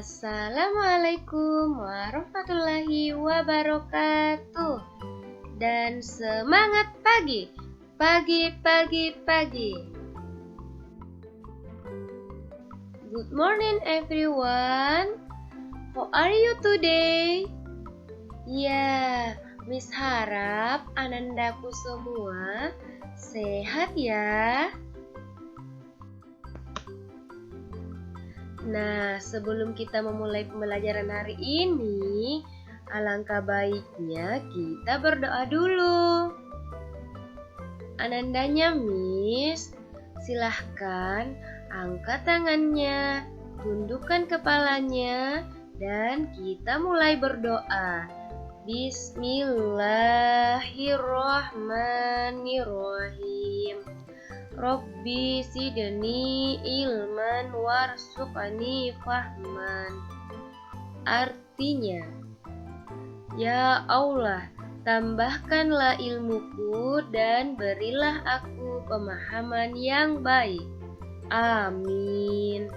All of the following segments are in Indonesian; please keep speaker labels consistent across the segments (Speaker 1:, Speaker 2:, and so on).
Speaker 1: Assalamualaikum warahmatullahi wabarakatuh. Dan semangat pagi, pagi, pagi, pagi. Good morning everyone. How are you today? Ya, Miss harap anandaku semua sehat ya. Nah, sebelum kita memulai pembelajaran hari ini, alangkah baiknya kita berdoa dulu. Anandanya, Miss, silahkan angkat tangannya, tundukkan kepalanya, dan kita mulai berdoa. Bismillahirrahmanirrahim. Rabbi sidni ilman warzuqni fahman. Artinya, ya Allah, tambahkanlah ilmuku dan berilah aku pemahaman yang baik. Amin.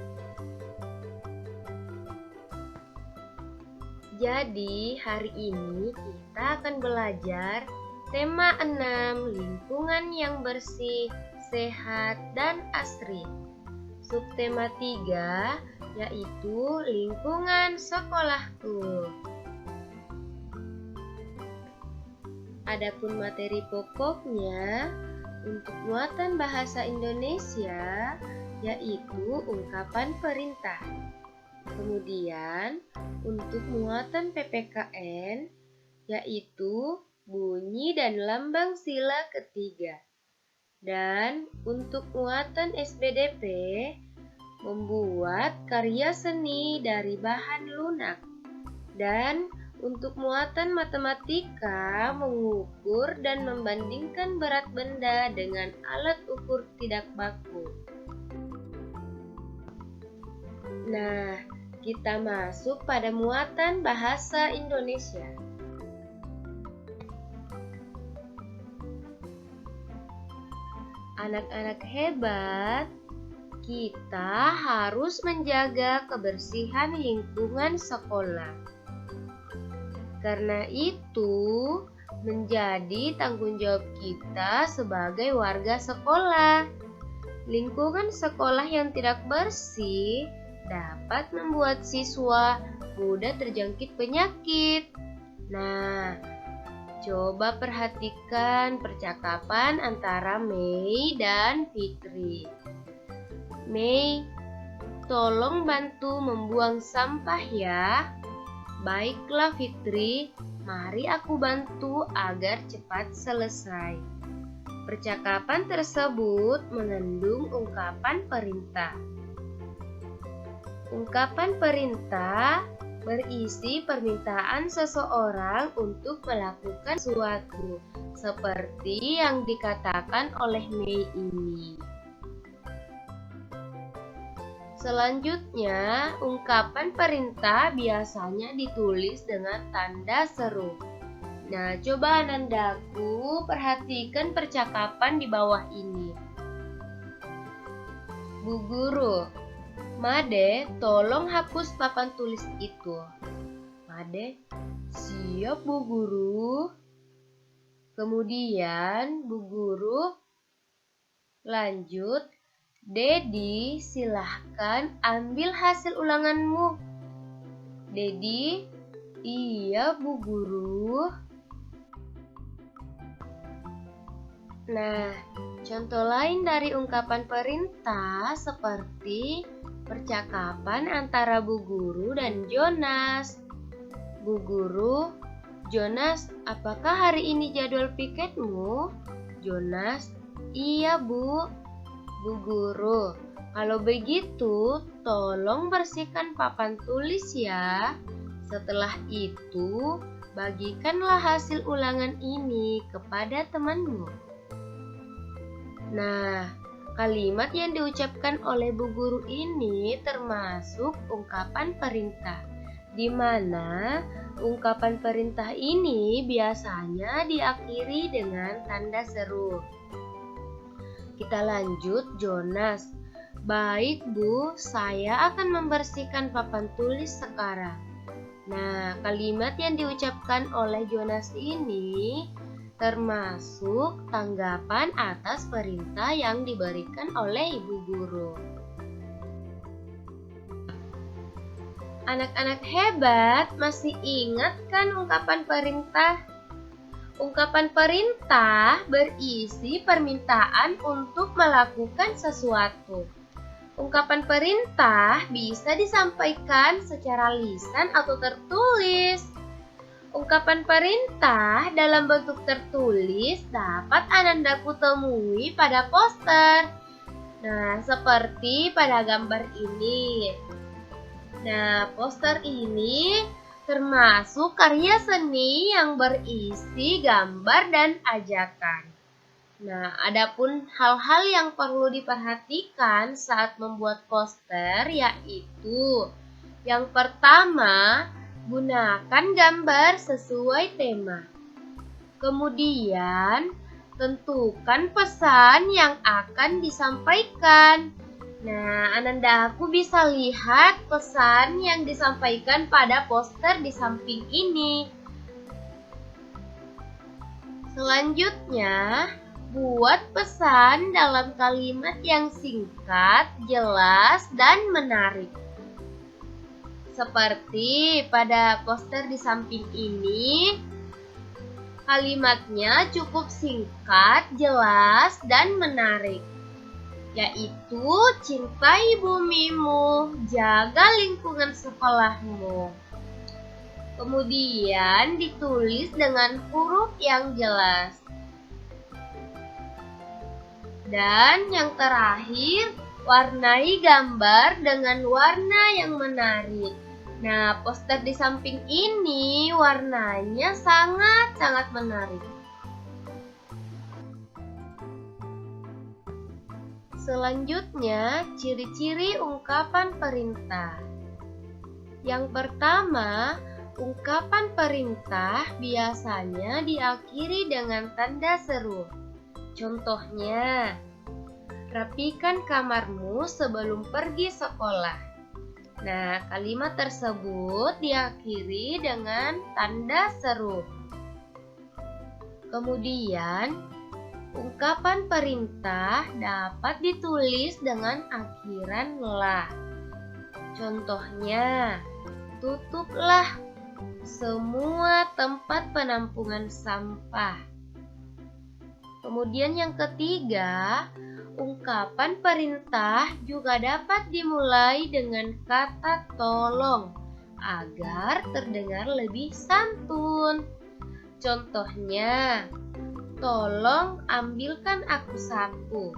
Speaker 1: Jadi, hari ini kita akan belajar tema 6, lingkungan yang bersih, sehat, dan asri. Subtema 3, yaitu lingkungan sekolahku. Adapun materi pokoknya untuk muatan bahasa Indonesia, yaitu ungkapan perintah. Kemudian untuk muatan PPKN, yaitu bunyi dan lambang sila ketiga. Dan untuk muatan SBDP, membuat karya seni dari bahan lunak. Dan untuk muatan matematika, mengukur dan membandingkan berat benda dengan alat ukur tidak baku. Nah, kita masuk pada muatan bahasa Indonesia. Anak-anak hebat, kita harus menjaga kebersihan lingkungan sekolah. Karena itu, menjadi tanggung jawab kita sebagai warga sekolah. Lingkungan sekolah yang tidak bersih dapat membuat siswa mudah terjangkit penyakit. Nah, coba perhatikan percakapan antara Mei dan Fitri. Mei, tolong bantu membuang sampah ya. Baiklah Fitri, mari aku bantu agar cepat selesai. Percakapan tersebut mengandung ungkapan perintah. Ungkapan perintah berisi permintaan seseorang untuk melakukan sesuatu, seperti yang dikatakan oleh Mei ini. Selanjutnya, ungkapan perintah biasanya ditulis dengan tanda seru. Nah, coba anandaku perhatikan percakapan di bawah ini. Bu Guru, Made, tolong hapus papan tulis itu. Made, siap Bu Guru. Kemudian Bu Guru lanjut, Dedi, silahkan ambil hasil ulanganmu. Dedi, iya Bu Guru. Nah, contoh lain dari ungkapan perintah seperti percakapan antara Bu Guru dan Jonas. Bu Guru, Jonas, apakah hari ini jadwal piketmu? Jonas, iya Bu. Bu Guru, kalau begitu tolong bersihkan papan tulis ya. Setelah itu, bagikanlah hasil ulangan ini kepada temanmu. Nah, kalimat yang diucapkan oleh Bu Guru ini termasuk ungkapan perintah, di mana ungkapan perintah ini biasanya diakhiri dengan tanda seru. Kita lanjut, Jonas. Baik, Bu, saya akan membersihkan papan tulis sekarang. Nah, kalimat yang diucapkan oleh Jonas ini termasuk tanggapan atas perintah yang diberikan oleh ibu guru. Anak-anak hebat, masih ingat kan ungkapan perintah? Ungkapan perintah berisi permintaan untuk melakukan sesuatu. Ungkapan perintah bisa disampaikan secara lisan atau tertulis. Ungkapan perintah dalam bentuk tertulis dapat Anandaku temui pada poster. Nah, seperti pada gambar ini. Nah, poster ini termasuk karya seni yang berisi gambar dan ajakan. Nah, adapun hal-hal yang perlu diperhatikan saat membuat poster yaitu yang pertama, gunakan gambar sesuai tema. Kemudian, tentukan pesan yang akan disampaikan. Nah, Anandaku bisa lihat pesan yang disampaikan pada poster di samping ini. Selanjutnya, buat pesan dalam kalimat yang singkat, jelas, dan menarik. Seperti pada poster di samping ini, kalimatnya cukup singkat, jelas, dan menarik. Yaitu, cintai bumimu, jaga lingkungan sekolahmu. Kemudian ditulis dengan huruf yang jelas. Dan yang terakhir, warnai gambar dengan warna yang menarik. Nah, poster di samping ini warnanya sangat-sangat menarik. Selanjutnya, ciri-ciri ungkapan perintah. Yang pertama, ungkapan perintah biasanya diakhiri dengan tanda seru. Contohnya, rapikan kamarmu sebelum pergi sekolah. Nah, kalimat tersebut diakhiri dengan tanda seru. Kemudian, ungkapan perintah dapat ditulis dengan akhiran la. Contohnya, tutuplah semua tempat penampungan sampah. Kemudian yang ketiga, ungkapan perintah juga dapat dimulai dengan kata tolong agar terdengar lebih santun. Contohnya, tolong ambilkan aku sapu.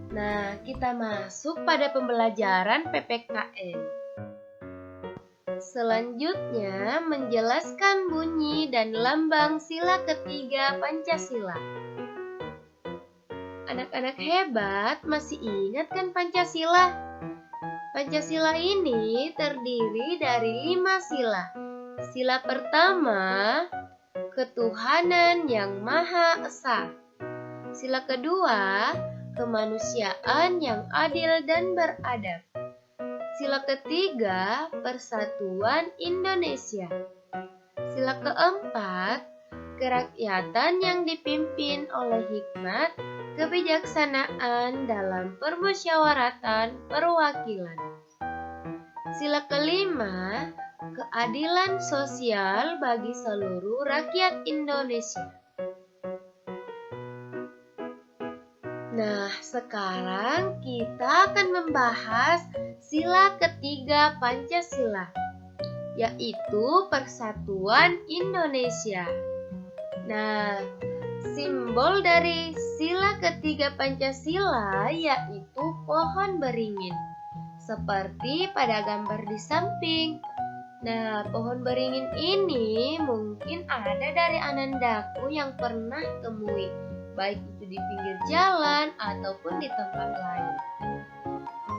Speaker 1: Nah, kita masuk pada pembelajaran PPKN. Selanjutnya, menjelaskan bunyi dan lambang sila ketiga Pancasila. Anak-anak hebat, masih ingat kan Pancasila? Pancasila ini terdiri dari 5 sila. Sila pertama, ketuhanan yang Maha Esa. Sila kedua, kemanusiaan yang adil dan beradab. Sila ketiga, persatuan Indonesia. Sila keempat, kerakyatan yang dipimpin oleh hikmat, kebijaksanaan dalam permusyawaratan perwakilan. Sila kelima, keadilan sosial bagi seluruh rakyat Indonesia. Nah, sekarang kita akan membahas sila ketiga Pancasila, yaitu persatuan Indonesia. Nah, simbol dari sila ketiga Pancasila yaitu pohon beringin, seperti pada gambar di samping. Nah, pohon beringin ini mungkin ada dari Anandaku yang pernah temui, baik itu di pinggir jalan ataupun di tempat lain.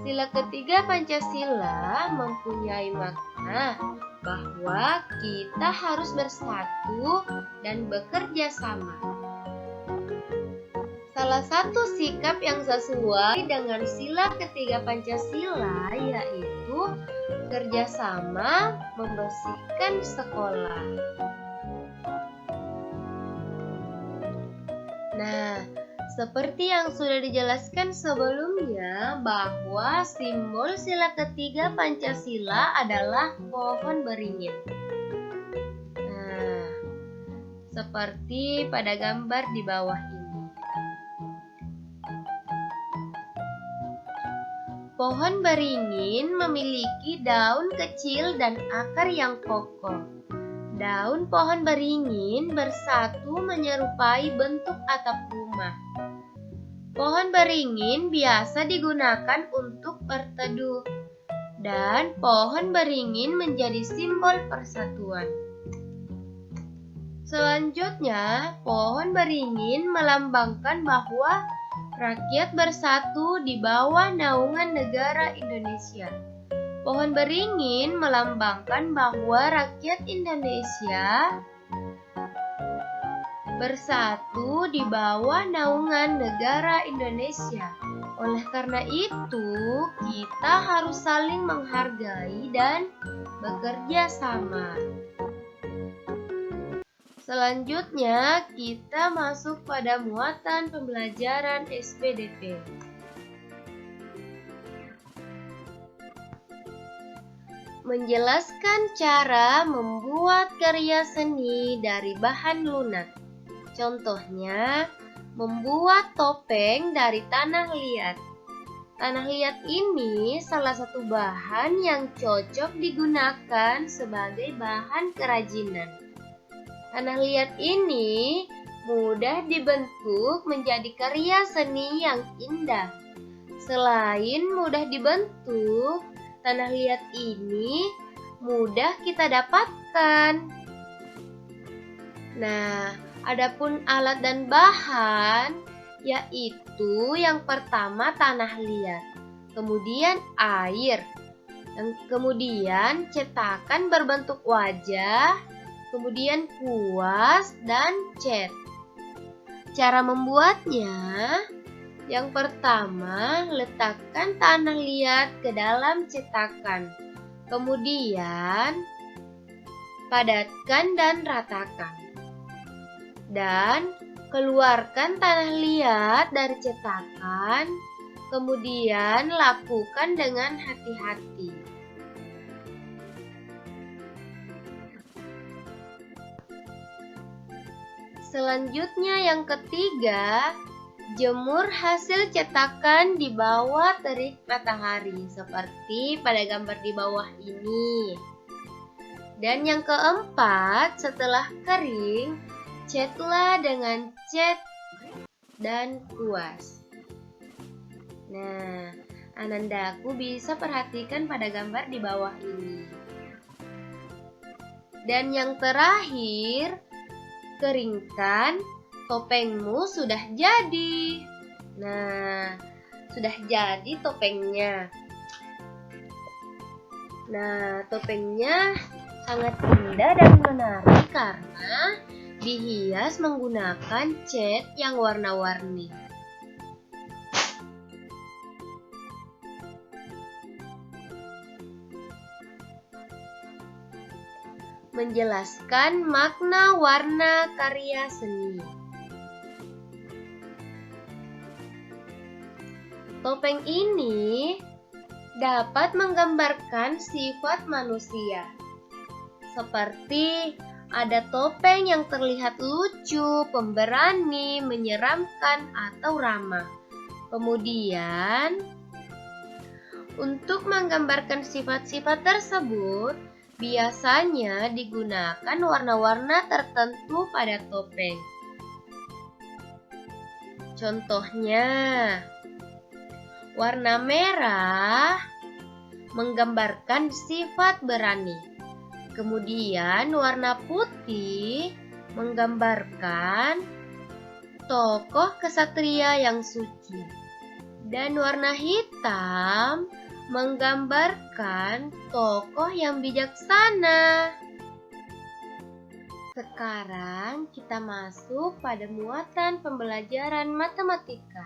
Speaker 1: Sila ketiga Pancasila mempunyai makna bahwa kita harus bersatu dan bekerja sama. Salah satu sikap yang sesuai dengan sila ketiga Pancasila yaitu kerjasama membersihkan sekolah. Nah, seperti yang sudah dijelaskan sebelumnya bahwa simbol sila ketiga Pancasila adalah pohon beringin. Nah, seperti pada gambar di bawah ini. Pohon beringin memiliki daun kecil dan akar yang kokoh. Daun pohon beringin bersatu menyerupai bentuk atap rumah. Pohon beringin biasa digunakan untuk berteduh, dan pohon beringin menjadi simbol persatuan. Selanjutnya, pohon beringin melambangkan bahwa rakyat bersatu di bawah naungan negara Indonesia. Pohon beringin melambangkan bahwa rakyat Indonesia bersatu di bawah naungan negara Indonesia. Oleh karena itu, kita harus saling menghargai dan bekerja sama. Selanjutnya, kita masuk pada muatan pembelajaran SPDP. Menjelaskan cara membuat karya seni dari bahan lunak. Contohnya, membuat topeng dari tanah liat. Tanah liat ini salah satu bahan yang cocok digunakan sebagai bahan kerajinan. Tanah liat ini mudah dibentuk menjadi karya seni yang indah. Selain mudah dibentuk, tanah liat ini mudah kita dapatkan. Nah, adapun alat dan bahan, yaitu yang pertama tanah liat, kemudian air, dan kemudian cetakan berbentuk wajah, kemudian kuas dan cat. Cara membuatnya, yang pertama letakkan tanah liat ke dalam cetakan, kemudian padatkan dan ratakan. Dan keluarkan tanah liat dari cetakan, kemudian lakukan dengan hati-hati. Selanjutnya yang ketiga, jemur hasil cetakan di bawah terik matahari, seperti pada gambar di bawah ini. Dan yang keempat, setelah kering, catlah dengan cat dan kuas. Nah, Anandaku bisa perhatikan pada gambar di bawah ini. Dan yang terakhir, keringkan, topengmu sudah jadi. Nah, sudah jadi topengnya. Nah, topengnya sangat indah dan menarik karena dihias menggunakan cat yang warna-warni. Menjelaskan makna warna karya seni. Topeng ini dapat menggambarkan sifat manusia. Seperti ada topeng yang terlihat lucu, pemberani, menyeramkan, atau ramah. Kemudian, untuk menggambarkan sifat-sifat tersebut, biasanya digunakan warna-warna tertentu pada topeng. Contohnya, warna merah menggambarkan sifat berani. Kemudian warna putih menggambarkan tokoh kesatria yang suci. Dan warna hitam menggambarkan tokoh yang bijaksana. Sekarang kita masuk pada muatan pembelajaran matematika.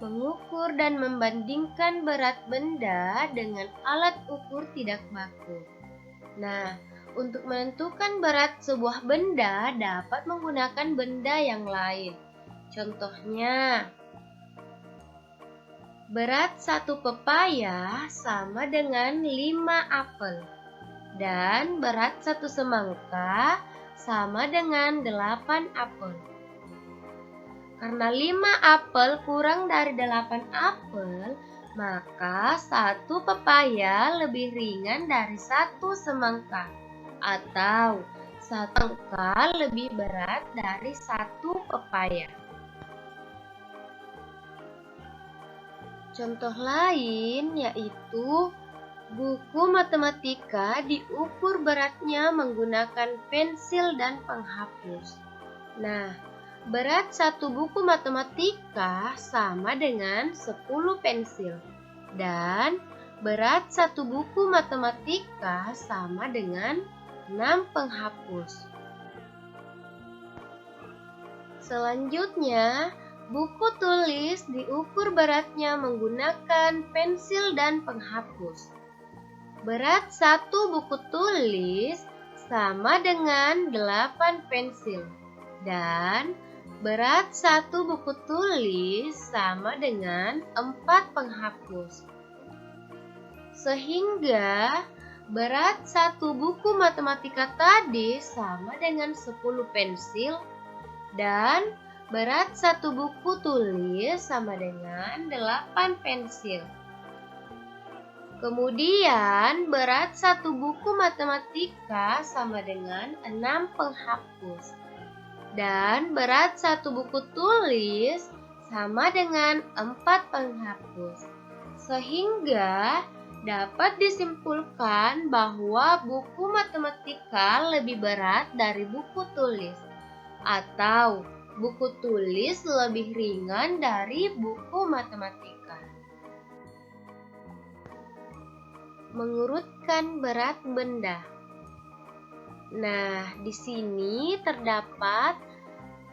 Speaker 1: Mengukur dan membandingkan berat benda dengan alat ukur tidak baku. Nah, untuk menentukan berat sebuah benda dapat menggunakan benda yang lain. Contohnya, berat satu pepaya sama dengan 5 apel. Dan berat satu semangka sama dengan 8 apel. Karena 5 apel kurang dari 8 apel, maka satu pepaya lebih ringan dari satu semangka. Atau satu semangka lebih berat dari satu pepaya. Contoh lain yaitu buku matematika diukur beratnya menggunakan pensil dan penghapus. Nah, berat satu buku matematika sama dengan 10 pensil. Dan berat satu buku matematika sama dengan 6 penghapus. Selanjutnya, buku tulis diukur beratnya menggunakan pensil dan penghapus. Berat satu buku tulis sama dengan 8 pensil. Dan berat satu buku tulis sama dengan 4 penghapus. Sehingga berat satu buku matematika tadi sama dengan 10 pensil. Dan berat satu buku tulis sama dengan 8 pensil. Kemudian, berat satu buku matematika sama dengan 6 penghapus. Dan berat satu buku tulis sama dengan 4 penghapus. Sehingga dapat disimpulkan bahwa buku matematika lebih berat dari buku tulis. Atau buku tulis lebih ringan dari buku matematika. Mengurutkan berat benda. Nah, di sini terdapat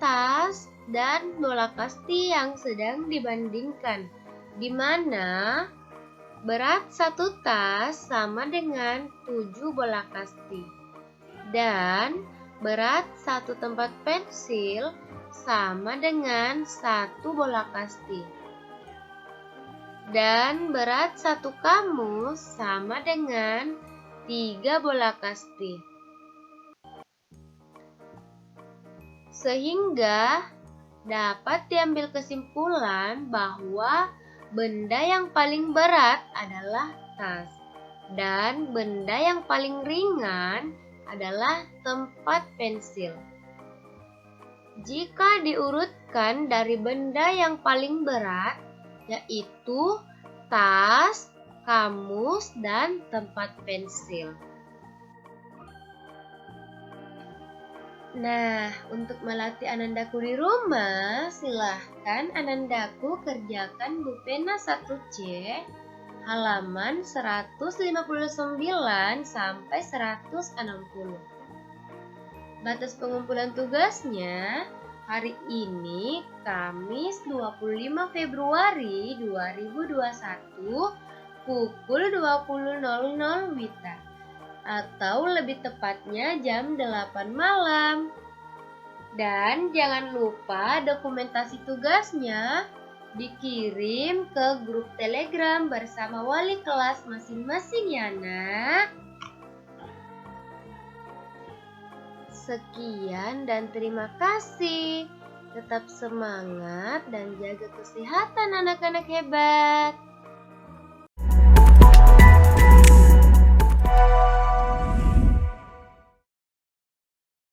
Speaker 1: tas dan bola kasti yang sedang dibandingkan, di mana berat satu tas sama dengan 7 bola kasti. Dan berat satu tempat pensil sama dengan 1 bola kasti. Dan berat satu kamus sama dengan 3 bola kasti. Sehingga dapat diambil kesimpulan bahwa benda yang paling berat adalah tas. Dan benda yang paling ringan adalah tempat pensil. Jika diurutkan dari benda yang paling berat, yaitu tas, kamus, dan tempat pensil. Nah, untuk melatih Anandaku di rumah, silahkan Anandaku kerjakan Bu Pena 1C halaman 159 sampai 160. Batas pengumpulan tugasnya hari ini Kamis 25 Februari 2021 pukul 20.00 WITA atau lebih tepatnya jam 8 malam. Dan jangan lupa dokumentasi tugasnya dikirim ke grup Telegram bersama wali kelas masing-masing ya nak. Sekian dan terima kasih. Tetap semangat dan jaga kesehatan anak-anak hebat.